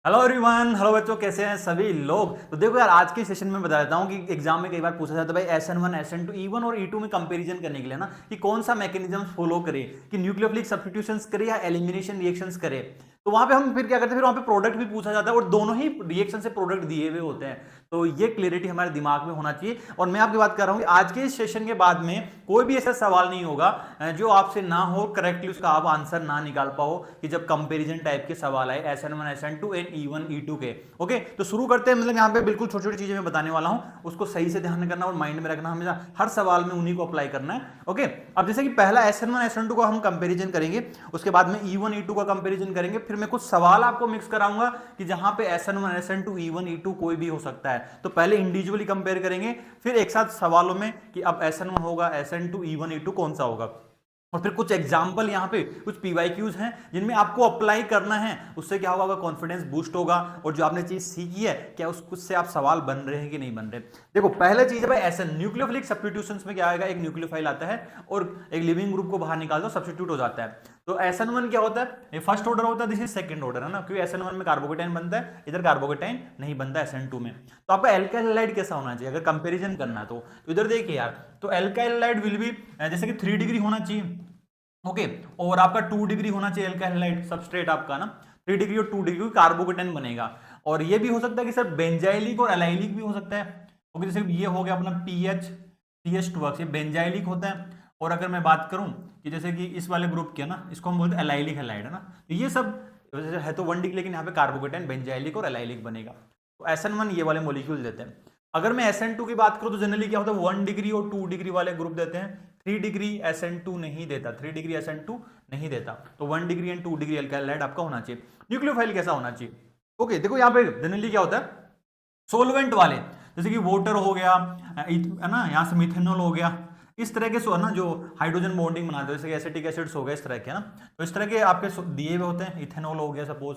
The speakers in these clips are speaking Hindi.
हेलो एवरीवन, हेलो बच्चों, कैसे हैं सभी लोग। तो देखो यार, आज के सेशन में बता देता हूँ कि एग्जाम में कई बार पूछा जाता है भाई SN1 SN2 E1 और E2 में कंपैरिजन करने के लिए ना कि कौन सा मैकेनिज्म फॉलो करे, कि न्यूक्लियोफिलिक सब्स्टिट्यूशंस करे या एलिमिनेशन रिएक्शंस करे। तो वहां पे हम फिर क्या करते हैं, फिर वहां पे प्रोडक्ट भी पूछा जाता है और दोनों ही रिएक्शन से प्रोडक्ट दिए हुए होते हैं। तो ये क्लियरिटी हमारे दिमाग में होना चाहिए। और मैं आपकी बात कर रहा हूँ कि आज के इस सेशन के बाद में कोई भी ऐसा सवाल नहीं होगा जो आपसे ना हो, करेक्टली उसका आप आंसर ना निकाल पाओ, कि जब कंपैरिजन टाइप के सवाल आए SN1 SN2 and E1 E2 के। ओके, तो शुरू करते हैं। मतलब यहाँ पे बिल्कुल छोटी छोटी चीजें मैं बताने वाला हूँ, उसको सही से ध्यान करना और माइंड में रखना, हमेशा हर सवाल में उन्हीं को अप्लाई करना है। ओके, अब जैसे कि पहला SN1 SN2 का हम कंपैरिजन करेंगे, उसके बाद में E1 E2 का कंपैरिजन करेंगे, फिर मैं कुछ सवाल आपको मिक्स कराऊंगा कि जहां पे SN1 SN2 E1 E2 कोई भी हो सकता है। तो पहले इंडिविजुअली कंपेयर करेंगे, फिर एक साथ सवालों में कि अब SN1 होगा, SN2 E1 E2 कौन सा होगा, और फिर कुछ एग्जाम्पल यहाँ पे कुछ PYQs हैं जिनमें आपको अप्लाई करना है। उससे क्या होगा, कॉन्फिडेंस बूस्ट होगा और जो आपने चीज सीखी है क्या उससे आप सवाल बन रहे हैं कि नहीं बन रहे। देखो, पहले चीज है भाई SN न्यूक्लियोफिलिक सब्स्टिट्यूशंस में क्या आएगा, एक न्यूक्लियोफाइल आता है और एक लिविंग ग्रुप को बाहर निकाल दो, सब्स्टिट्यूट हो जाता है। तो SN1 क्या होता है, ये फर्स्ट ऑर्डर होता है, दिस इज सेकंड ऑर्डर, है ना, क्योंकि SN1 में कार्बोकेटाइन बनता है, इधर कार्बोकेटाइन नहीं बनता SN2 में। तो आपका एल्काइल हैलाइड कैसा होना चाहिए अगर कंपैरिजन करना है तो इधर देखिए यार, तो एल्काइल हैलाइड विल बी जैसे कि 3 डिग्री होना चाहिए। ओके, और आपका 2 डिग्री होना चाहिए एल्काइल हैलाइड सबस्ट्रेट आपका ना, 3 डिग्री और 2 डिग्री कार्बोकेटाइन बनेगा। और ये भी हो सकता है कि सर बेंजाइलिक और एलाइलिक भी हो सकता है। ओके, जैसे ये हो गया अपना PH ये बेंजाइलिक होता है। और अगर मैं बात करूं कि जैसे कि इस वाले ग्रुप के ना, इसको हम बोलते हैं एलाइलिक हैलाइड, है ना। तो ये सब वैसे है तो 1 डिग्री, लेकिन यहाँ पे कार्बोकेटाइन बेंजाइलिक और एलाइलिक बनेगा। तो SN1 ये वाले मोलिक्यूल देते हैं। अगर मैं SN2 की बात करूं तो जनरली क्या होता है, 1 डिग्री और 2 डिग्री वाले ग्रुप देते हैं। 3 डिग्री SN2 नहीं देता, 3 डिग्री SN2 नहीं देता। तो 1 degree and 2 degree alkyl halide आपका होना चाहिए। न्यूक्लियोफाइल कैसा होना चाहिए, ओके देखो यहाँ पे जनरली क्या होता है, सोलवेंट वाले जैसे कि वाटर हो गया, है ना, यहाँ से मिथेनॉल हो गया, इस तरह के ना जो हाइड्रोजन बॉन्डिंग बनाते हैं, जैसे कि एसिटिक एसिड्स हो गए, इस तरह के ना। तो इस तरह के आपके दिए हुए होते हैं। इथेनॉल हो गया सपोज,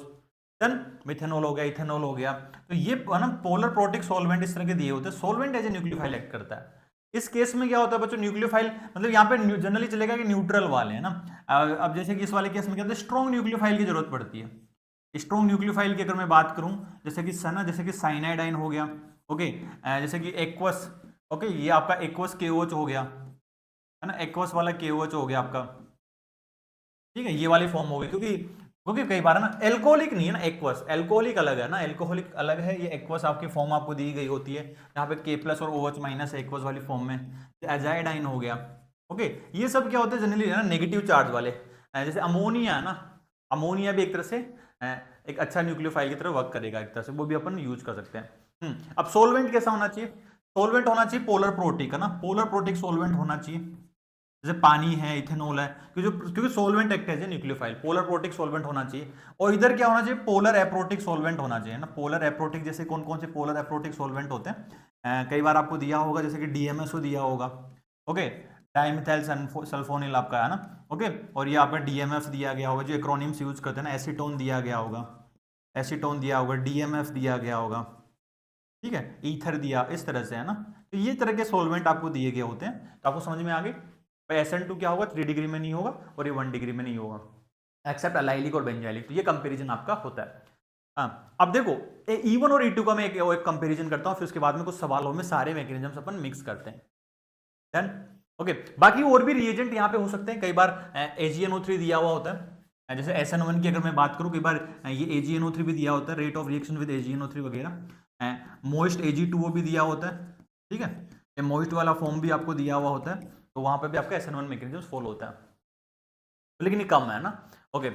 देन मिथेनॉल हो गया, इथेनॉल हो गया। तो ये है ना पोलर प्रोटिक सॉल्वेंट इस तरह के दिए होते हैं। Solvent as a nucleophile act करता है। इस केस में क्या होता है बच्चों, न्यूक्लियोफाइल मतलब यहाँ पे जनरली चलेगा कि न्यूट्रल वाले, है ना। अब जैसे कि इस वाले केस में क्या होता है, स्ट्रॉन्ग न्यूक्लियोफाइल की जरूरत पड़ती है। स्ट्रॉन्ग न्यूक्लियोफाइल की अगर मैं बात करूं, जैसे कि सना, जैसे कि साइनाइडाइन हो गया, ओके, जैसे कि एक्वस, ओके, ये आपका एक्वस KOH हो गया, है ना, एक्वस वाला KOH हो गया आपका। ठीक है, ये वाली फॉर्म हो गई, क्योंकि क्योंकि कई बार ना एल्कोहलिक नहीं है ना, एक्वस एल्कोहलिक अलग है ना, एल्कोहलिक अलग है, ये एक्वस आपकी फॉर्म आपको दी गई होती है यहाँ पे K+ और OH- एक्वस वाली फॉर्म में। एजाइडाइन हो गया, ओके। ये सब क्या होते हैं जनरली, है ना, नेगेटिव चार्ज वाले। जैसे अमोनिया है ना, अमोनिया भी एक तरह से एक अच्छा न्यूक्लियोफाइल की तरह वर्क करेगा एक तरह से, वो भी अपन यूज कर सकते हैं। अब सोलवेंट कैसा होना चाहिए, सोलवेंट होना चाहिए पोलर प्रोटिक, है ना, पोलर प्रोटिक सोलवेंट होना चाहिए। जैसे पानी है, इथेनॉल है, क्योंकि सोलवेंट एक्ट है न्यूक्लियोफाइल, पोलर प्रोटिक सोलवेंट होना चाहिए। और इधर क्या होना चाहिए, पोलर एप्रोटिक सोलवेंट होना चाहिए ना। पोलर एप्रोटिक जैसे कौन कौन से पोलर एप्रोटिक सोलवेंट होते हैं, कई बार आपको दिया होगा, जैसे कि DMSO दिया होगा, ओके, डाइमिथाइल सल्फोनिल आपका, है ना, ओके। और ये आपका DMF दिया गया होगा, जो एक्रोनिम्स यूज करते हैं ना, एसीटोन दिया गया होगा, एसीटोन दिया होगा, DMF दिया गया होगा, ठीक है, ईथर दिया, इस तरह से, है ना। तो ये तरह के सोलवेंट आपको दिए गए होते हैं। तो आपको समझ में आ गई भाई SN2 क्या होगा, 3 डिग्री में नहीं होगा और ये 1 डिग्री में नहीं होगा, एक्सेप्ट अलाइलिक और बेंजाइलिक। तो ये कंपैरिजन आपका होता है। हाँ, अब देखो E1 और E2 का मैं एक कंपैरिजन करता हूँ, फिर उसके बाद में कुछ सवालों में सारे मैकेनिज्म्स अपन मिक्स करते हैं। Done, okay. बाकी और भी रिएजेंट यहाँ पे हो सकते हैं, कई बार AgNO3 दिया हुआ होता है। जैसे SN1 की अगर मैं बात करूँ, कई बार ये AgNO3 भी दिया होता है, rate of reaction with AgNO3 वगैरह। मोइस्ट Ag2O भी दिया होता है, ठीक है, ये मोइस्ट वाला फॉर्म भी आपको दिया हुआ होता है। तो वहां पे भी आपका SN1 मैकेनिज्म फॉलो होता है, लेकिन ये कम है ना। ओके,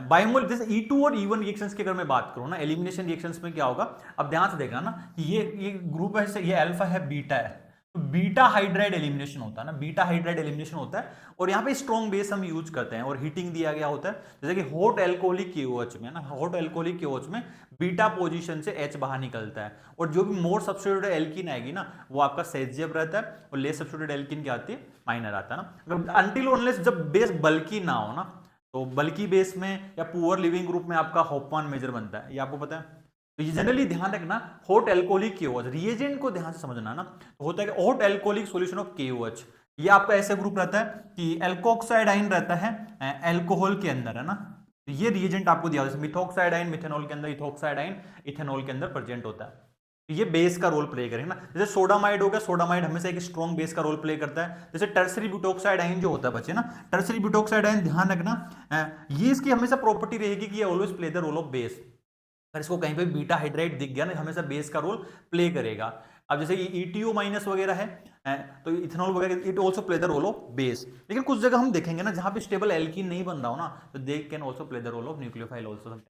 बायोमोल जैसे E2 और E1 रिएक्शंस की अगर मैं बात करूं ना, एलिमिनेशन रिएक्शंस में क्या होगा, अब ध्यान से देखना ना कि ये ग्रुप है, ये अल्फा है, बीटा है, तो बीटा हाइड्राइड एलिमिनेशन होता है ना, बीटा हाइड्राइड एलिमिनेशन होता है। और यहाँ पे स्ट्रॉन्ग बेस हम यूज करते हैं और हीटिंग दिया गया होता है, जैसे कि हॉट एल्कोहलिक KOH में, ना, हॉट एल्कोहलिक KOH में बीटा पोजीशन से H बाहर निकलता है, और जो भी मोर सब्स्टिट्यूटेड एल्कीन आएगी ना, वो आपका सेजेब रहता है, और लेस सब्स्टिट्यूटेड एल्कीन क्या आती है, माइनर आता है ना। अनटिल अनलेस जब बेस बल्की ना हो ना, तो बल्की बेस में या पुअर लिविंग ग्रुप में आपका होपमान मेजर बनता है, ये आपको पता है। तो ये जनरली ध्यान रखना, हॉट एल्कोहलिक KOH रिएजेंट को ध्यान से समझना ना। तो होता है कि hot alcoholic solution of KOH, ये आपका ऐसे ग्रुप रहता है कि एल्कोक्साइड आइन रहता है एल्कोहल के अंदर, है ना, तो ये रिएजेंट आपको दिया, जैसे मिथॉक्साइड आयन मिथेनॉल के अंदर, इथॉक्साइड आयन इथेनॉल के अंदर प्रेजेंट होता है। तो ये बेस का रोल प्ले करेगा ना। जैसे सोडामाइड हो गया, सोडामाइड हमेशा एक स्ट्रॉन्ग बेस का रोल प्ले करता है। जैसे टर्सरी ब्यूटोक्साइड आयन जो होता है बच्चे ना, टर्सरी ब्यूटोक्साइड आयन ध्यान रखना, ये इसकी हमेशा प्रॉपर्टी रहेगी कि ये always play the role of base. अगर इसको कहीं पे बीटा हाइड्राइड दिख गया ना, हमेशा बेस का रोल प्ले करेगा। अब जैसे ये ETO माइनस वगैरह है, तो इथेनॉल वगैरह, it also play the role of base. लेकिन कुछ जगह हम देखेंगे ना जहां पे स्टेबल एल्कीन नहीं बन रहा हो ना, तो they can also play the role of nucleophile also.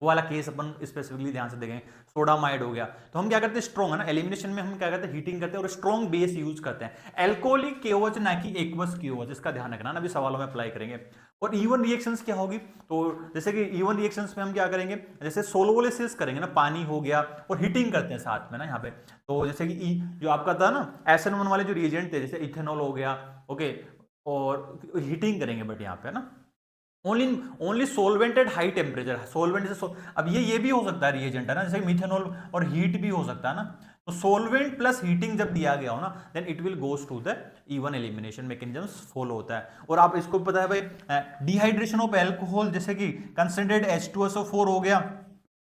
वो वाला केस अपन स्पेसिफिकली ध्यान से देखें। सोडामाइड हो गया, तो हम क्या करते हैं, स्ट्रॉन्ग है ना, एलिमिनेशन में हम क्या करते हैं, हीटिंग करते हैं और स्ट्रॉन्ग बेस यूज करते हैं। एल्कोहलिक KOH ना कि एक्वस KOH, इसका ध्यान रखना ना, अभी सवालों में अप्लाई करेंगे। और इवन रिएक्शंस क्या होगी, तो जैसे कि इवन रिएक्शंस में हम क्या करेंगे, जैसे सोलोलिसिस करेंगे ना, पानी हो गया और हीटिंग करते हैं साथ में ना यहाँ पे। तो जैसे कि जो आपका था ना SN1 वाले जो रिएजेंट थे, जैसे इथेनॉल हो गया, ओके, और हीटिंग करेंगे बट यहाँ पे ना only solvent at high temperature. Solvent से अब ये भी हो सकता है रिएजेंट है ना, जैसे मिथेनॉल और हीट भी हो सकता है ना। तो सोलवेंट प्लस हीटिंग जब दिया गया हो ना, then it will goes to the even elimination mechanisms follow होता है। और आप इसको पता है भाई, डिहाइड्रेशन ऑफ एल्कोहल, जैसे कि कंसंट्रेटेड H2SO4 हो गया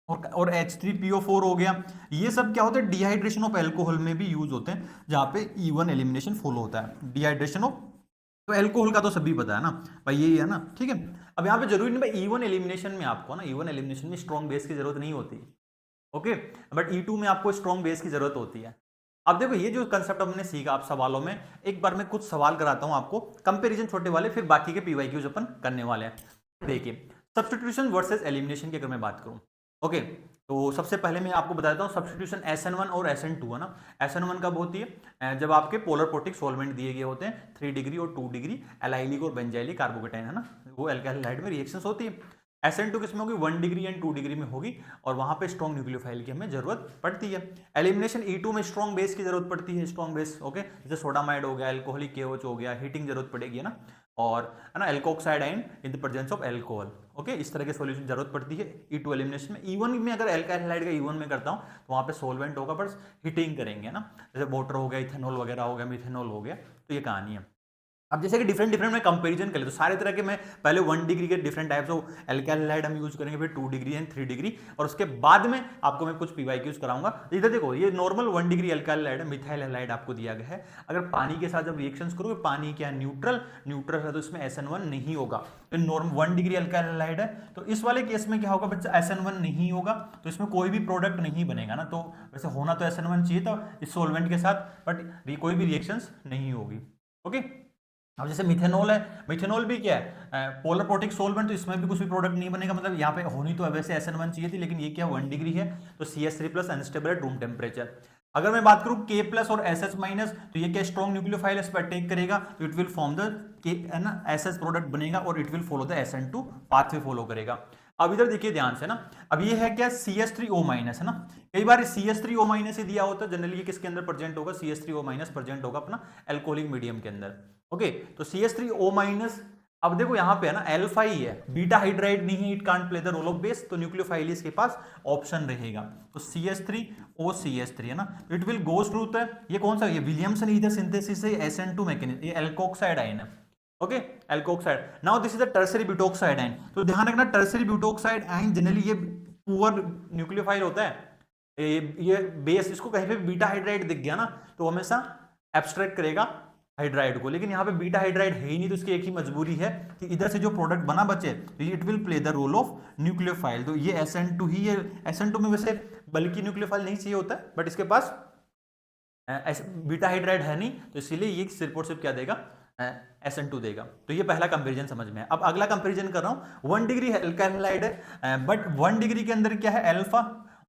और H3PO4 हो गया, ये सब क्या होता है, डिहाइड्रेशन ऑफ एल्कोहल में भी यूज होते हैं, जहां पे इवन एलिमिनेशन फॉलो होता है। डिहाइड्रेशन ऑफ, तो एल्कोहल का तो सभी पता है ना भाई, यही है ना, ठीक है। अब यहाँ पे जरूरी नहीं भाई इवन एलिमिनेशन में आपको ना, इवन एलिमिनेशन में स्ट्रॉन्ग बेस की जरूरत नहीं होती, ओके, बट E2 में आपको स्ट्रॉन्ग बेस की जरूरत होती है। अब देखो ये जो कंसेप्ट हमने सीखा, आप सवालों में एक बार मैं कुछ सवाल कराता हूं आपको, कंपैरिजन छोटे वाले, फिर बाकी के PYQs अपन करने वाले हैं। देखिए सब्स्टिट्यूशन वर्सेस एलिमिनेशन की अगर मैं बात करूं, ओके, तो सबसे पहले मैं आपको बताता हूँ सब्स्टिट्यूशन SN1 और SN2 है ना। SN1 कब होती है, जब आपके पोलर प्रोटिक सॉल्वेंट दिए गए होते हैं 3 डिग्री और 2 डिग्री, एलाइलिक और बेंजाइलिक कार्बोकेटाइन है ना, वो अल्काइल हैलाइड में रिएक्शंस होती है। SN2 किसमें होगी, 1 डिग्री एंड 2 डिग्री में होगी, और वहां पे स्ट्रॉन्ग न्यूक्लियोफाइल की हमें जरूरत पड़ती है। एलिमिनेशन E2 में स्ट्रॉन्ग बेस की जरूरत पड़ती है, स्ट्रॉन्ग बेस, ओके, जैसे सोडामाइड हो गया, एल्कोहलिक KOH हो गया, हीटिंग जरूरत पड़ेगी है ना, और है ना alkoxide ion in the presence of alcohol, okay, इस तरह के सॉल्यूशन जरूरत पड़ती है E2 एलिमिनेशन में। E1 में अगर एल्काइल हैलाइड का E1 में करता हूं, तो वहां पे सॉल्वेंट होगा, बस हीटिंग करेंगे ना, जैसे वाटर हो गया, इथेनॉल वगैरह हो गया, मिथेनॉल हो गया, तो ये कहानी है। अब जैसे कि डिफरेंट में कंपैरिजन कर ले, तो सारे तरह के मैं पहले 1 डिग्री के different types of alkyl halide हम यूज करेंगे, फिर 2 डिग्री एंड 3 डिग्री, और उसके बाद में आपको मैं कुछ PYQs कराऊंगा। इधर देखो ये नॉर्मल 1 डिग्री एल्काइल हैलाइड है, मिथाइल हैलाइड आपको दिया गया है। अगर पानी के साथ जब रिएक्शंस करोगे, पानी क्या न्यूट्रल है, तो इसमें SN1 नहीं होगा। तो नॉर्मल 1 डिग्री एल्काइल हैलाइड है, तो इस वाले केस में क्या होगा बच्चा, SN1 नहीं होगा, तो इसमें कोई भी प्रोडक्ट नहीं बनेगा ना। तो वैसे होना तो SN1 चाहिए था इस सॉल्वेंट के साथ, बट कोई भी रिएक्शंस नहीं होगी, ओके। अब जैसे मिथेनॉल है, मिथेनॉल भी क्या है, पोलर प्रोटिक सॉल्वेंट, तो इसमें भी कुछ भी प्रोडक्ट नहीं बनेगा, मतलब यहाँ पे होनी तो वैसे SN1 चाहिए थी, लेकिन ये क्या 1 डिग्री है, तो CH3 plus unstable at room temperature. अगर मैं बात करूं K प्लस और SS माइनस, तो ये क्या स्ट्रॉन्ग न्यूक्लियोफाइल इस पर अटैक करेगा, तो इट विल फॉर्म द है ना SS प्रोडक्ट बनेगा, और it will follow the SN2 pathway follow करेगा। अब इधर देखिए ध्यान से ना, अब ये है क्या, CH3O माइनस है ना, कई बार CH3O माइनस ही दिया होता है, जनरली ये किसके अंदर प्रेजेंट होगा, CH3O माइनस प्रेजेंट होगा अपना एल्कोहलिक मीडियम के अंदर, ओके। तो CH3O माइनस, अब देखो यहाँ पे है ना अल्फा ही है, बीटा हाइड्राइड नहीं है, it can't play the role of base, तो न्यूक्लियोफाइल इसके पास ऑप्शन रहेगा, तो CH3O CH3 है ना, it will goes through the, ये कौन सा, ये विलियमसन ईथर सिंथेसिस से SN2 मैकेनिज्म, ये एल्कोक्साइड आयन है, okay, alkoxide. Now this is the tertiary butoxide ion, तो ध्यान रखना टर्सरी ब्यूटोक्साइड आयन जनरली ये पुअर न्यूक्लियोफाइल होता है, ये बेस, इसको कहीं पे बीटा हाइड्राइड दिख गया ना, तो हमेशा एब्स्ट्रैक्ट करेगा हाइड्राइड को, लेकिन यहाँ पे बीटा हाइड्राइड है ही नहीं, तो इसकी एक ही मजबूरी है कि इधर से जो प्रोडक्ट बना बचे, तो it will play the role of nucleophile, तो ये SN2 ही है। SN2 में वैसे बल्कि न्यूक्लियोफाइल नहीं चाहिए होता है, बट इसके पास बीटा हाइड्राइड है नहीं, तो इसीलिए ये सिर्फ और सिर्फ क्या देगा, SN2 देगा। तो ये पहला कंपैरिजन समझ में है। अब अगला कंपैरिजन कर रहा हूं, 1 डिग्री एल्काइल हैलाइड है, बट 1 डिग्री के अंदर क्या है, अल्फा,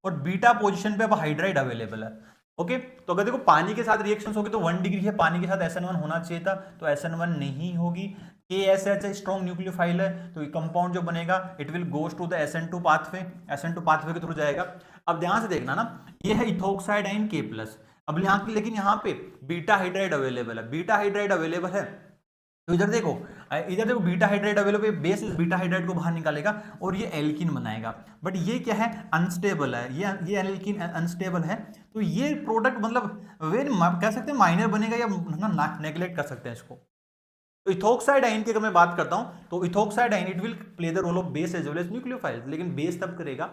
और बीटा पोजीशन पे अब हाइड्राइड अवेलेबल है, ओके। तो अगर देखो पानी के साथ रिएक्शंस होगी, तो 1 डिग्री है, पानी के साथ SN1 होना चाहिए था, तो SN1 नहीं होगी। KSH स्ट्रॉन्ग न्यूक्लियोफाइल है, तो कंपाउंड जो बनेगा it will goes to the SN2 pathway, SN2 pathway के थ्रू जाएगा। अब ध्यान से देखना ना, ये है इथोक्साइड आयन K+, अब यहाँ लेकिन यहाँ पे बीटा हाइड्राइड अवेलेबल है, बीटा हाइड्राइड अवेलेबल है, तो इधर देखो बीटा हाइड्राइड अवेलेबल, बेस इस बीटा हाइड्राइड को बाहर निकालेगा और ये एल्कीन बनाएगा, बट ये क्या है, अनस्टेबल है, ये एल्कीन अनस्टेबल है, तो ये प्रोडक्ट मतलब वेरी कह सकते हैं माइनर बनेगा, या नेग्लेक्ट कर सकते हैं इसको, तो इथोक्साइड आयन की अगर मैं बात करता हूं तो ethoxide ion it will play the role of base as well as nucleophile, लेकिन बेस तब करेगा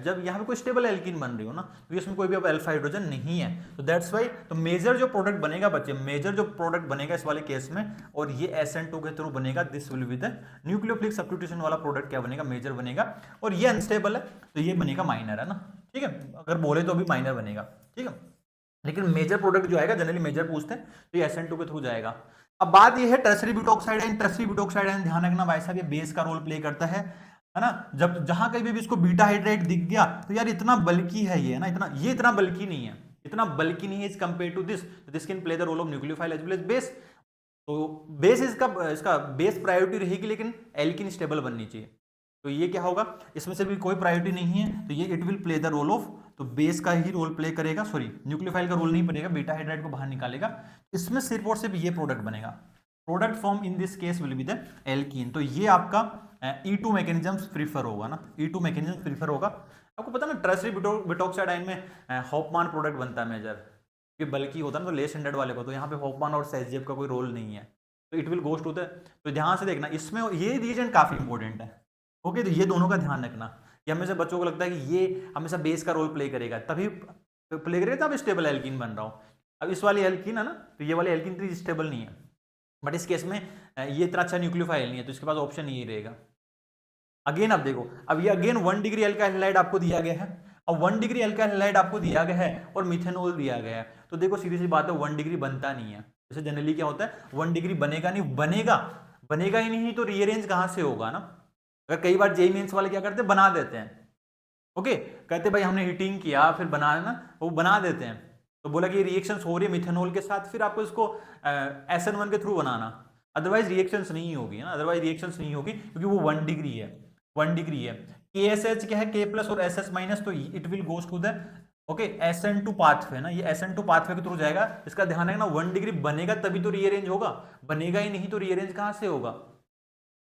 जब यहाँ पे कोई स्टेबल एल्कीन बन रही हो ना, तो इसमें कोई भी अब अल्फा हाइड्रोजन नहीं है, तो दैट्स वाई तो मेजर जो प्रोडक्ट बनेगा बच्चे, मेजर जो प्रोडक्ट बनेगा इस वाले केस में, और ये SN2 के थ्रू बनेगा, this will be the nucleophilic substitution वाला प्रोडक्ट क्या बनेगा, मेजर बनेगा, और ये अनस्टेबल है तो ये बनेगा माइनर, है ना, ठीक है, अगर बोले तो अभी माइनर बनेगा, ठीक है, लेकिन मेजर प्रोडक्ट जो आएगा जनरली मेजर पूछते हैं तो ये SN2 के थ्रू जाएगा। अब बात ये है tertiary butoxide ion, tertiary butoxide ion ध्यान रखना भाई साहब, ये बेस का रोल प्ले करता है ना, जब जहां कहीं भी इसको बीटा हाइड्राइड दिख गया तो यार इतना बल्कि है ये ना, इतना बल्कि नहीं है, इतना बल्कि नहीं है is compare to this can play the role of nucleophile as well as base, तो बेस इसका बेस प्रायोरिटी रहेगी, लेकिन एल्किन स्टेबल बननी चाहिए, तो ये क्या होगा, इसमें से भी कोई प्रायोरिटी नहीं है, तो ये it will play the role of, तो बेस का ही रोल प्ले करेगा, सॉरी न्यूक्लियोफाइल का रोल नहीं बनेगा, बीटा हाइड्राइड को बाहर निकालेगा, इसमें सिर्फ और सिर्फ ये प्रोडक्ट बनेगा, product form in this case will be the alkene, तो ये आपका E2 मैकेनिज्म प्रीफर होगा ना, E2 मैकेनिज्म प्रीफर होगा। आपको पता ना टर्सरी ब्यूटॉक्साइड आयन में हॉफमान प्रोडक्ट बनता है मेजर, ये बल्कि होता है ना तो लेस स्टैंडर्ड वाले को, तो यहाँ पे हॉफमान और सेजेब का कोई रोल नहीं है, तो it will goes to the, तो ध्यान से देखना इसमें ये रीजन काफी इंपॉर्टेंट है, ओके, तो ये दोनों का ध्यान रखना, ये हमेशा बच्चों को लगता है कि ये हमेशा बेस का रोल प्ले करेगा, तभी प्ले करेगा तब स्टेबल एल्कीन बन रहा हो, अब इस वाली एल्कीन है ना, तो ये वाली एल्कीन इतनी स्टेबल नहीं है, बट इस केस में ये इतना अच्छा न्यूक्लियोफाइल नहीं है, तो इसके पास ऑप्शन यही रहेगा। अगेन अब देखो, अब ये अगेन 1 डिग्री अल्काइल हैलाइड आपको दिया गया है, अब 1 डिग्री अल्काइल हैलाइड आपको दिया गया है और मिथेनॉल दिया गया है, तो देखो सीधी सी बात है 1 डिग्री बनता नहीं है, जैसे जनरली क्या होता है 1 डिग्री बनेगा नहीं, बनेगा ही नहीं, तो रीअरेंज कहां से होगा ना, अगर कई बार जेई मेंस वाले क्या करते हैं बना देते हैं, ओके, कहते भाई हमने हीटिंग किया फिर बनाया ना, वो बना देते हैं, तो बोला कि रिएक्शंस हो रही है मिथेनॉल के साथ, फिर आपको इसको SN1 के थ्रू बनाना, अदरवाइज रिएक्शंस नहीं होगी ना, अदरवाइज रिएक्शंस नहीं होगी क्योंकि वो 1 डिग्री है, 1 डिग्री है, KSH क्या है K प्लस और SS माइनस, तो it will goes to the okay SN2 pathway ना, ये SN2 पाथवे के थ्रू जाएगा, इसका ध्यान रखना 1 डिग्री बनेगा तभी तो रीअरेंज होगा, बनेगा ही नहीं तो रीअरेंज कहां से होगा,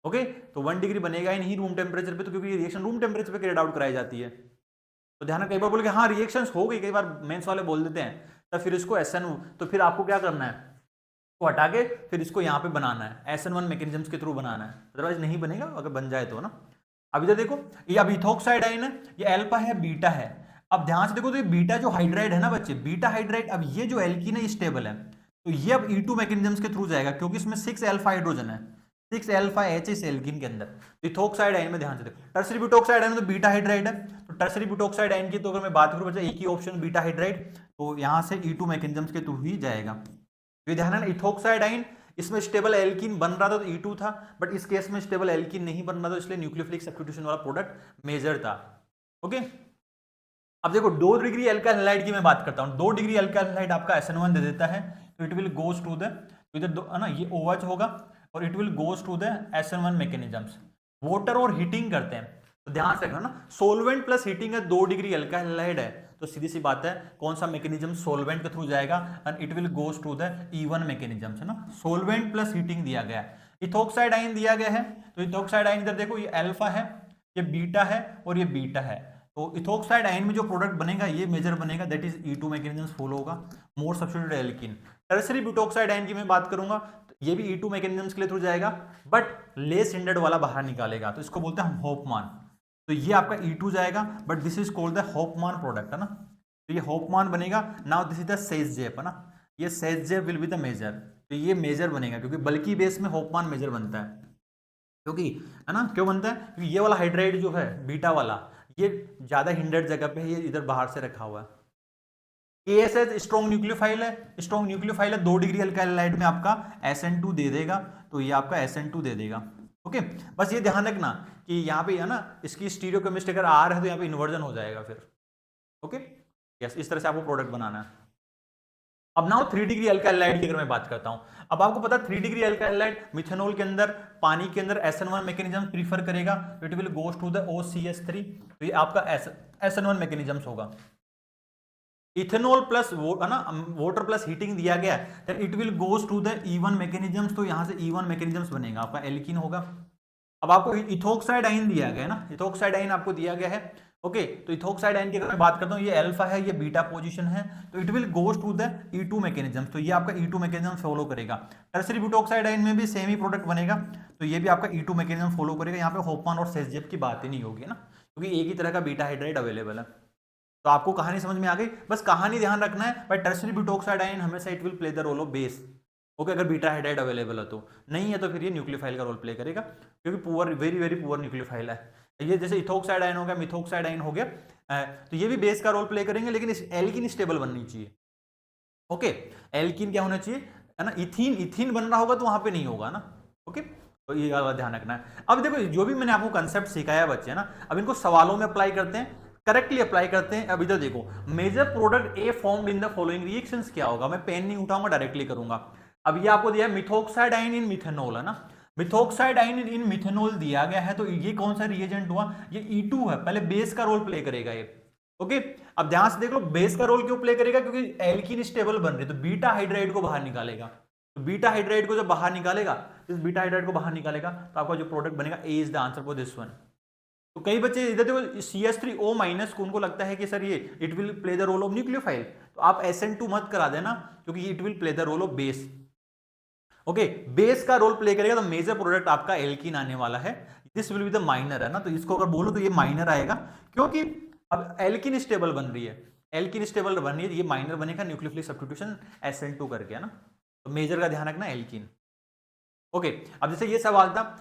ओके, तो 1 डिग्री बनेगा ही नहीं रूम टेम्परेचर पे, तो क्योंकि रिएक्शन रूम टेम्परेचर पे कैरिड आउट कराई जाती है, तो ध्यान, कई बार बोल के हाँ रिएक्शंस हो गई, कई बार मेंस वाले बोल देते हैं, तब फिर इसको SN, तो फिर आपको क्या करना है, को हटा के फिर इसको यहाँ पे बनाना है, SN1 मैकेनिज्म्स के थ्रू बनाना है, अदरवाइज नहीं बनेगा, अगर बन जाए तो ना। अब इधर देखो, ये अब इथोक्साइड आयन है, ये अल्फा है बीटा है, अब ध्यान से देखो तो ये बीटा जो हाइड्राइड है ना बच्चे, बीटा हाइड्राइड, अब ये जो एल्कीन है स्टेबल है, तो ये अब E2 मैकेनिज्म्स के थ्रू जाएगा, क्योंकि इसमें 6 अल्फा हाइड्रोजन है, 6 अल्फा H इस एल्कीन के अंदर, इथोक्साइड आयन में ध्यान से देखो, टर्सरी ब्यूटॉक्साइड आयन में तो बीटा हाइड्राइड है, तो टर्सरी ब्यूटॉक्साइड आयन की तो अगर मैं बात करूं बच्चा एक ही ऑप्शन बीटा हाइड्राइड, तो यहां से E2 मैकेनिज्म्स के थ्रू ही जाएगा, तो ध्यान है ना, इथोक्साइड आयन इसमें स्टेबल एल्कीन बन रहा था तो E2 था, बट इस केस में स्टेबल एल्कीन नहीं बन रहा था, इसलिए न्यूक्लियोफिलिक सब्स्टिट्यूशन वाला प्रोडक्ट मेजर था, ओके। अब देखो 2 डिग्री अल्काइल हैलाइड की मैं बात करता हूं, 2 डिग्री अल्काइल हैलाइड आपका SN1 दे देता है, तो it will goes to the, तो इधर है ना ये OH होगा और it will goes to the SN1 mechanisms, water और हीटिंग करते हैं, तो ध्यान से रखना ना, सोलवेंट प्लस हीटिंग है, 2 डिग्री अल्काइल हैलाइड है, तो सीधी सी बात है कौन सा मैकेनिज्म सोलवेंट के थ्रू जाएगा, and it will goes to the E1 mechanism, है ना, सोलवेंट प्लस हीटिंग दिया गया है। इथोक्साइड आयन दिया गया है, तो इथोक्साइड आयन इधर देखो ये अल्फा है, ये बीटा है और ये बीटा है, तो इथोक्साइड आयन में जो प्रोडक्ट बनेगा ये मेजर बनेगा, that is E2 mechanism follow होगा, मोर substituted alkene. Tertiary butoxide ion की मैं बात करूंगा, ये भी E2 मैकेनिज्म के लिए थ्रू जाएगा, बट लेस स्टैंडर्ड वाला बाहर निकालेगा, तो इसको बोलते हैं हॉफमान, तो ये आपका E2 जाएगा, but this is called the Hoffmann product, है ना, तो ये हॉफमान बनेगा। Now this is the Saytzeff, है ना, ये Saytzeff will be the major, तो ये मेजर बनेगा, क्योंकि बल्कि बेस में हॉफमान मेजर बनता है, क्योंकि है ना, क्यों बनता है, क्योंकि ये वाला हाइड्राइड जो है बीटा वाला, ये ज्यादा हिंडर्ड जगह पे है, ये इधर बाहर से रखा हुआ है। KSH स्ट्रॉन्ग न्यूक्लियोफाइल है, स्ट्रॉन्ग न्यूक्लियोफाइल है, 2 डिग्री अल्काइल हैलाइड में आपका SN2 दे देगा, तो ये आपका SN2 दे देगा, ओके। बस ये ध्यान रखना कि यहाँ पे है ना, इसकी स्टीरियोकेमिस्ट्री अगर R है तो यहाँ पे इन्वर्जन हो जाएगा फिर, ओके, यस, इस तरह से आपको प्रोडक्ट बनाना है। अब नाउ 3 डिग्री अल्काइल हैलाइड की अगर मैं बात करता हूं, अब आपको पता है 3 डिग्री अल्काइल हैलाइड मिथेनॉल के अंदर, पानी के अंदर SN1 मैकेनिज्म प्रीफर करेगा, it will goes to the OCH3, तो ये आपका SN1 मैकेनिज्म होगा। इथेनॉल प्लस है ना, वाटर प्लस हीटिंग दिया गया, then it will goes to the E1 mechanisms, तो यहां से E1 मैकेनिज्म्स बनेगा, आपका एल्कीन होगा। अब आपको इथोक्साइड आयन दिया गया है ना, इथोक्साइड आयन आपको दिया गया है, ओके तो इथोक्साइड आयन की अगर मैं बात करता हूँ, ये अल्फा है, ये बीटा पोजीशन है, तो it will goes to the E2 mechanism, तो ये आपका E2 मैकेनिज्म फॉलो करेगा। टर्सरी ब्यूटोक्साइड आयन में भी सेम ही प्रोडक्ट बनेगा, तो ये भी आपका E2 मैकेनिज्म फॉलो करेगा। यहाँ पे होफमैन और सेज़जेप की बात ही नहीं होगी ना, क्योंकि एक ही तरह का बीटा हाइड्राइड अवेलेबल है। तो आपको कहानी समझ में आ गई, बस कहानी ध्यान रखना है भाई, टर्सरी ब्यूटोक्साइड आयन हमेशा it will play the role of base. Okay, अगर बीटा हाइड्राइड अवेलेबल है तो, नहीं है तो फिर ये न्यूक्लियोफाइल का रोल प्ले करेगा, क्योंकि poor, very very poor nucleophile है। ये जैसे इथोक्साइड आयन हो गया, मिथोक्साइड आयन हो गया, तो ये भी बेस का रोल प्ले करेंगे, लेकिन एल्कीन स्टेबल बननी चाहिए। ओके, एल्कीन क्या होना चाहिए, है ना, इथीन, इथीन बन रहा होगा तो वहां पे नहीं होगा ना। ओके, तो ये ध्यान रखना है। अब देखो, जो भी मैंने आपको कंसेप्ट सिखाया बच्चे ना, अब इनको सवालों में अप्लाई करते हैं, करेक्टली अप्लाई करते हैं। अब इधर देखो, major product A formed in the following reactions क्या होगा, मैं पेन नहीं उठाऊंगा, डायरेक्टली करूंगा। अब ये आपको दिया है मिथोक्साइड आयन इन मिथेनॉल, है ना, मिथोक्साइड आयन इन मिथेनॉल दिया गया है, तो ये कौन सा रिएजेंट हुआ, ये E2 है, पहले बेस का रोल प्ले करेगा ये। ओके, अब ध्यान से देख लो, बेस का रोल क्यों प्ले करेगा, क्योंकि एल्कीन स्टेबल बन रही है, तो बीटा हाइड्राइड को बाहर निकालेगा, तो बीटा हाइड्राइड को जब बाहर निकालेगा, इस बीटा हाइड्राइड को बाहर निकालेगा, तो आपका जो प्रोडक्ट बनेगा, A is the answer for this one. तो कई बच्चे इधर देखो, CH3O माइनस को उनको लगता है कि सर ये it will play the role of nucleophile, तो आप SN2 मत करा देना, क्योंकि it will play the role of base. Okay, base का रोल प्ले करेगा, तो मेजर प्रोडक्ट आपका एल्कीन आने वाला है, this will be the minor, है ना, तो इसको अगर बोलो तो ये माइनर आएगा, क्योंकि अब एल्कीन स्टेबल बन रही है, एल्कीन स्टेबल बन रही है, ये माइनर बनेगा न्यूक्लियोफिलिक सब्स्टिट्यूशन SN2 करके, है ना, तो मेजर का ध्यान रखना एल्कीन। ओके, अब जैसे ये सवाल था,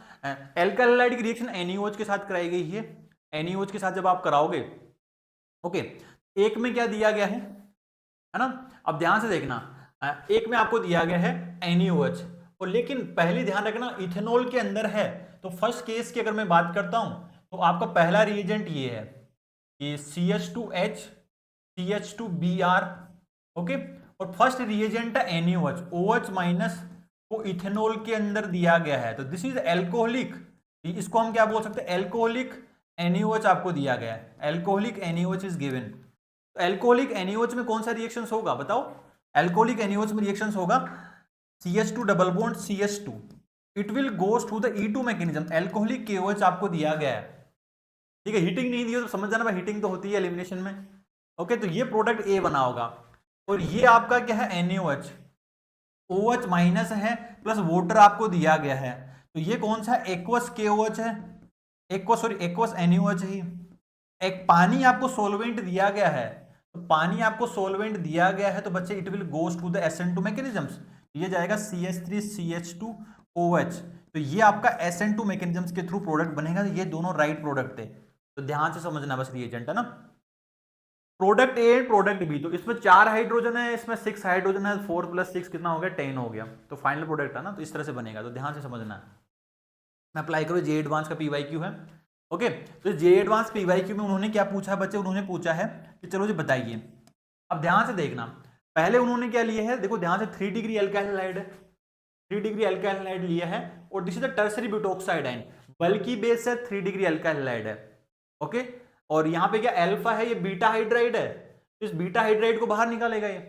एल्काइल हैलाइड की रिएक्शन NaOH के साथ कराई गई है, NaOH के साथ जब आप कराओगे, ओके, एक में क्या दिया गया है ना, अब ध्यान से देखना, एक में आपको दिया गया है NaOH, और लेकिन पहले ध्यान रखना इथेनॉल के अंदर है, तो फर्स्ट केस की अगर मैं बात करता हूं, तो आपका पहला रिएजेंट ये है कि CH2H CH2Br, ओके, और फर्स्ट रिएजेंट है NaOH, OH माइनस को इथेनॉल के अंदर दिया गया है, तो दिस इज एल्कोहलिक, इसको हम क्या बोल सकते हैं, एल्कोहलिक NaOH आपको दिया गया है, एल्कोहलिक NaOH इज गिवन। तो एल्कोहलिक NaOH में कौन सा रिएक्शंस होगा बताओ, एल्कोहलिक NaOH में रिएक्शंस होगा CH2 double bond CH2, it will goes to the E2 mechanism, alcoholic KOH आपको दिया गया है, ठीक है, हीटिंग नहीं दी हो तो समझ जाना भाई, हीटिंग तो होती है एलिमिनेशन में। ओके, तो ये प्रोडक्ट A बना होगा, और ये आपका क्या है NaOH, OH माइनस है, प्लस वाटर आपको दिया गया है, तो ये कौन सा एक्वस KOH है, एक्वस NaOH है, एक पानी आपको सोलवेंट दिया गया है, तो पानी आपको सोलवेंट दिया गया है, तो बच्चे it will goes to the SN2 mechanisms, ये जाएगा CH3CH2OH, तो ये आपका SN2 मैकेनिज्म्स के थ्रू प्रोडक्ट बनेगा, तो ये दोनों राइट प्रोडक्ट थे, तो ध्यान से समझना बस रिएजेंट, है ना, प्रोडक्ट ए प्रोडक्ट बी, तो इसमें 4 हाइड्रोजन है, इसमें 6 हाइड्रोजन है, 4 + 6 कितना हो गया, 10 हो गया, तो फाइनल प्रोडक्ट है ना, तो इस तरह से बनेगा, तो ध्यान से समझना है। मैं अप्लाई करो, जे एडवांस का PYQ है। ओके, तो जे एडवांस PYQ में उन्होंने क्या पूछा है बच्चे, उन्होंने पूछा है कि चलो जी बताइए, अब ध्यान से देखना, पहले उन्होंने क्या लिया है, देखो ध्यान से 3 डिग्री एल्काइल हैलाइड है, 3 डिग्री एल्काइल हैलाइड लिया है, और this is the tertiary butoxide ion, बल्कि बेस है 3 डिग्री एल्काइल हैलाइड है। ओके, और यहाँ पे क्या अल्फा है, ये बीटा हाइड्राइड है, तो इस बीटा हाइड्राइड को बाहर निकालेगा, ये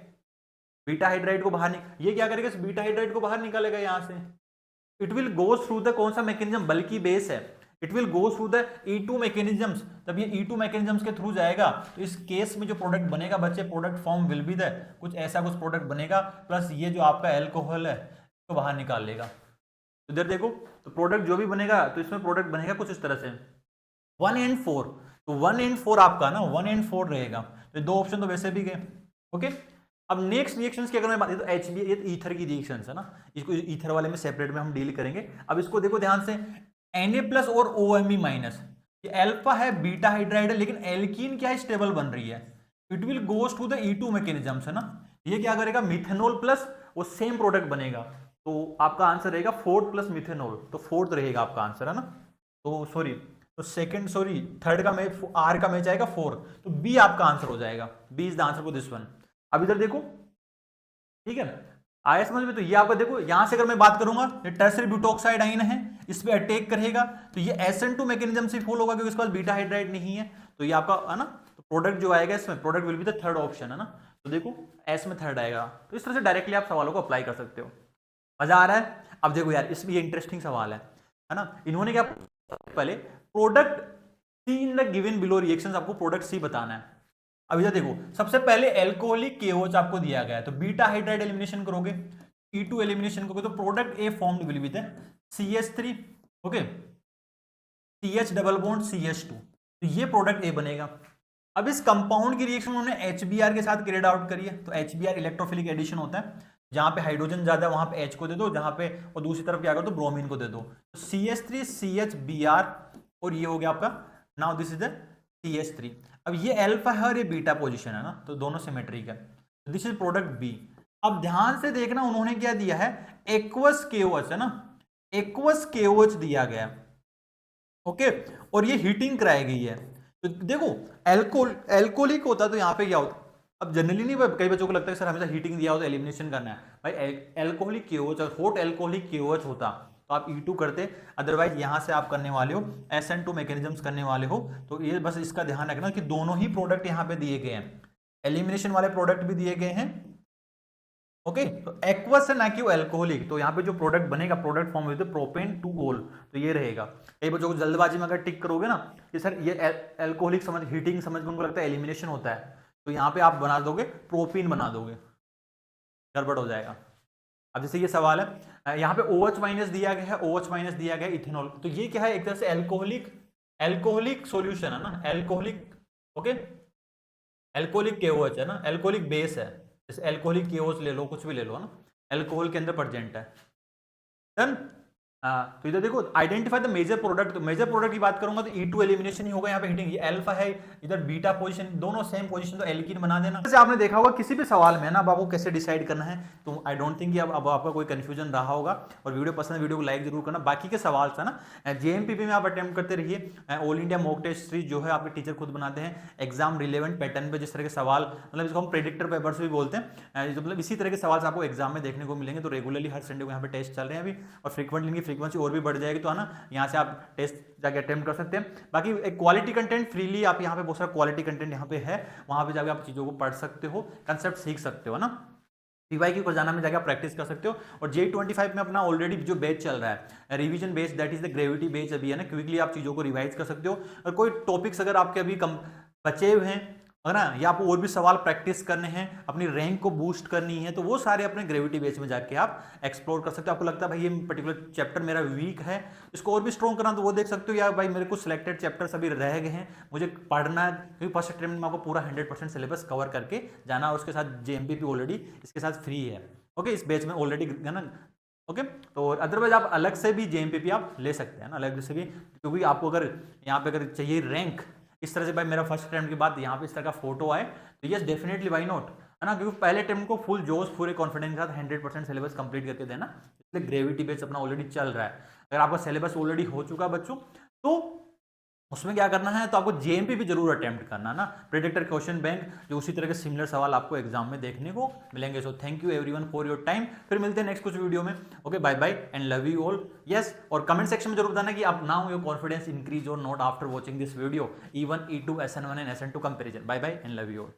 बीटा हाइड्राइड को बाहर ये क्या करेगा, इस बीटा हाइड्राइड को बाहर निकालेगा यहाँ से, it will go through the कौन सा मैकेनिज्म, बल्कि बेस है, it will go through the E2 mechanisms, तब ये E2 मैकेनिज्म्स के थ्रू जाएगा, तो इस केस में जो प्रोडक्ट बनेगा बच्चे, product form will be the कुछ ऐसा कुछ प्रोडक्ट बनेगा, प्लस ये जो आपका एल्कोहल है तो बाहर निकाल लेगा, तो इधर देखो, तो प्रोडक्ट जो भी बनेगा, तो इसमें प्रोडक्ट बनेगा कुछ इस तरह से 1 and 4, तो 1 and 4 आपका ना 1 and 4 रहेगा, तो दो ऑप्शन तो वैसे भी गए। ओके, अब नेक्स्ट रिएक्शंस की अगर मैं बात करूं, तो HB, ये ईथर की रिएक्शंस है ना, इसको ईथर वाले में सेपरेट में हम डील करेंगे। अब इसको देखो ध्यान से, Na+ और OMe-, ये अल्फा है, बीटा हाइड्राइड है, लेकिन एल्कीन क्या है, स्टेबल बन रही है, it will goes to the E2 mechanisms, है ना, ये क्या करेगा, मिथेनॉल प्लस वो सेम प्रोडक्ट बनेगा, तो आपका आंसर रहेगा 4 + मिथेनॉल, तो 4th रहेगा आपका आंसर, है ना, तो सॉरी, तो सेकंड, सॉरी थर्ड का मैच, R का मैच आएगा 4, तो B आपका आंसर हो जाएगा, B is the answer for this one. अब इधर देखो, ठीक है, आया समझ में, तो ये आपका देखो, यहां से अगर मैं बात करूंगा, ये टर्सरी ब्यूटोक्साइड आयन है, इस पे अटैक करेगा, तो ये SN2 मैकेनिज्म से फॉलो होगा, क्योंकि इसके पास बीटा हाइड्राइड नहीं है, तो ये आपका, है ना, तो प्रोडक्ट जो आएगा इसमें, product will be the third option, है ना, तो देखो S में थर्ड आएगा, तो इस तरह से डायरेक्टली आप सवालों को अप्लाई कर सकते हो। मजा आ रहा है? अब देखो यार, इसमें ये इंटरेस्टिंग सवाल है ना, इन्होंने क्या, पहले product C in the given below reactions, आपको प्रोडक्ट सी बताना है। अब इधर देखो, सबसे पहले एल्कोहलिक KOH आपको दिया गया है, तो बीटा हाइड्राइड एलिमिनेशन करोगे, E2 एलिमिनेशन करोगे, तो product A formed will be with CH3, okay, CH double bond CH2, तो ये प्रोडक्ट ए बनेगा। अब इस कंपाउंड की रिएक्शन उन्होंने HBr के साथ कैरिड आउट करी है, तो HBr इलेक्ट्रोफिलिक एडिशन होता है, जहां पे हाइड्रोजन ज्यादा है वहां पे H को दे दो, जहां पे और दूसरी तरफ क्या करो तो ब्रोमीन को दे दो, तो CH3 CHBr और ये हो गया आपका, now this is the CH3। अब ये अल्फा है और ये बीटा पोजीशन है ना, तो दोनों सिमेट्रिक है, दिस इज प्रोडक्ट बी। अब ध्यान से देखना उन्होंने क्या दिया है, एक्वस KOH है ना, एक्वस KOH दिया गया, ओके, और ये हीटिंग कराई गई है। तो देखो एल्कोहलिक होता तो यहाँ पे क्या होता, अब जनरली नहीं, कई बच्चों को लगता है सर हमेशा हीटिंग दिया हो तो एलिमिनेशन करना है, भाई एल्कोहलिक KOH और हॉट एल्कोहलिक KOH होता तो आप E2 करते, अदरवाइज यहां से आप करने वाले हो SN2 मैकेनिज्म्स करने वाले हो। तो ये बस इसका ध्यान रखना कि दोनों ही प्रोडक्ट यहाँ पे दिए गए हैं, एलिमिनेशन वाले प्रोडक्ट भी दिए गए हैं, ओके, तो एक्वस है ना कि एल्कोहलिक, तो यहाँ पे जो प्रोडक्ट बनेगा प्रोडक्ट फॉर्म विद प्रोपेन 2 ओल, तो ये रहेगा। कई बच्चों को जल्दबाजी में अगर टिक करोगे ना कि सर ये एल्कोहलिक समझ, हीटिंग समझ के उनको लगता है एलिमिनेशन होता है, तो यहाँ पे आप बना दोगे प्रोपीन बना दोगे, गड़बड़ हो जाएगा। अब जैसे ये सवाल है, यहाँ पे OH माइनस दिया गया है, OH माइनस दिया गया है इथेनॉल, तो ये क्या है, एक तरह से एल्कोहलिक सॉल्यूशन है ना, एल्कोहलिक, ओके, एल्कोहलिक KOH है ना, एल्कोहलिक बेस है, जैसे एल्कोहलिक KOH ले लो, कुछ भी ले लो ना, एल्कोहल के अंदर प्रेजेंट है। डन, तो इधर देखो आइडेंटिफाई द मेजर प्रोडक्ट, तो मेजर प्रोडक्ट की बात करूंगा तो E2 एलिमिनेशन ही होगा, यहाँ पे हीटिंग, ये अल्फा है, इधर बीटा पोजीशन, दोनों सेम पोजीशन, तो एल्कीन बना देना। जैसे आपने देखा होगा किसी भी सवाल में ना, अब आपको कैसे डिसाइड करना है, तो आई डोंट थिंक कि अब आपका कोई कंफ्यूजन रहा होगा, और वीडियो पसंद, वीडियो को लाइक जरूर करना। बाकी के सवाल था ना JMPP में आप अटेम्प्ट करते रहिए, all India mock test series जो है आपके टीचर खुद बनाते हैं, एग्जाम रिलेवेंट पैटर्न पे जिस तरह के सवाल, मतलब इसको हम प्रेडिक्टर पेपर्स भी बोलते हैं, मतलब इसी तरह के सवाल आपको एग्जाम में देखने को मिलेंगे। तो रेगुलरली हर संडे को यहाँ पे टेस्ट चल रहे हैं अभी, और फ्रीक्वेंटली इनकी फ्रीक्वेंसी और भी बढ़ जाएगी, तो है ना, यहाँ से आप टेस्ट जाके अटेम्प्ट कर सकते हैं। बाकी एक क्वालिटी कंटेंट फ्रीली आप यहाँ पे बहुत सारा क्वालिटी कंटेंट यहाँ पे है, वहां पे जाके आप चीजों को पढ़ सकते हो, कंसेप्ट सीख सकते हो ना, PYQ को जाना में जाके आप प्रैक्टिस कर सकते हो। और J25 में अपना ऑलरेडी जो बैच चल रहा है revision batch, that is the gravity batch अभी है ना, क्विकली आप चीजों को रिवाइज कर सकते हो। और कोई टॉपिक्स अगर आपके अभी कम बचे हुए हैं है ना, या आपको और भी सवाल प्रैक्टिस करने हैं, अपनी रैंक को बूस्ट करनी है, तो वो सारे अपने ग्रेविटी बेस में जाके आप एक्सप्लोर कर सकते हो। आपको लगता है भाई ये पर्टिकुलर चैप्टर मेरा वीक है, इसको और भी स्ट्रॉन्ग करना, तो वो देख सकते हो, या भाई मेरे को सिलेक्टेड चैप्टर्स अभी रह गए हैं, मुझे पढ़ना है, क्योंकि फर्स्ट अटेम्प्ट में आपको पूरा 100% सिलेबस कवर करके जाना, और उसके साथ JMPP ऑलरेडी इसके साथ फ्री है, ओके, इस बैच में ऑलरेडी है ना, ओके। तो अदरवाइज आप अलग से भी JMPP आप ले सकते हैं ना, अलग से भी, क्योंकि आपको अगर यहाँ पे अगर चाहिए रैंक इस तरह से, भाई मेरा फर्स्ट अटेम्प्ट के बाद यहाँ पे इस तरह का फोटो आए, तो यस डेफिनेटली वाई नॉट, है ना, क्योंकि पहले अटेम्प्ट को फुल जोश पूरे कॉन्फिडेंस के साथ 100% सिलेबस कंप्लीट करके देना, इसलिए ग्रेविटी बेस अपना ऑलरेडी चल रहा है। अगर आपका सिलेबस ऑलरेडी हो चुका बच्चों, तो उसमें क्या करना है, तो आपको JMPP जरूर अटेम्प्ट करना ना, प्रेडिक्टर क्वेश्चन बैंक, जो उसी तरह के सिमिलर सवाल आपको एग्जाम में देखने को मिलेंगे। So thank you everyone for your time, फिर मिलते हैं नेक्स्ट कुछ वीडियो में, okay, bye bye and love you all, yes. और कमेंट सेक्शन में जरूर बताना कि आप नाउ योर कॉन्फिडेंस इंक्रीज और not after watching this video, E1 E2 SN1 and SN2 comparison. Bye bye and love you all.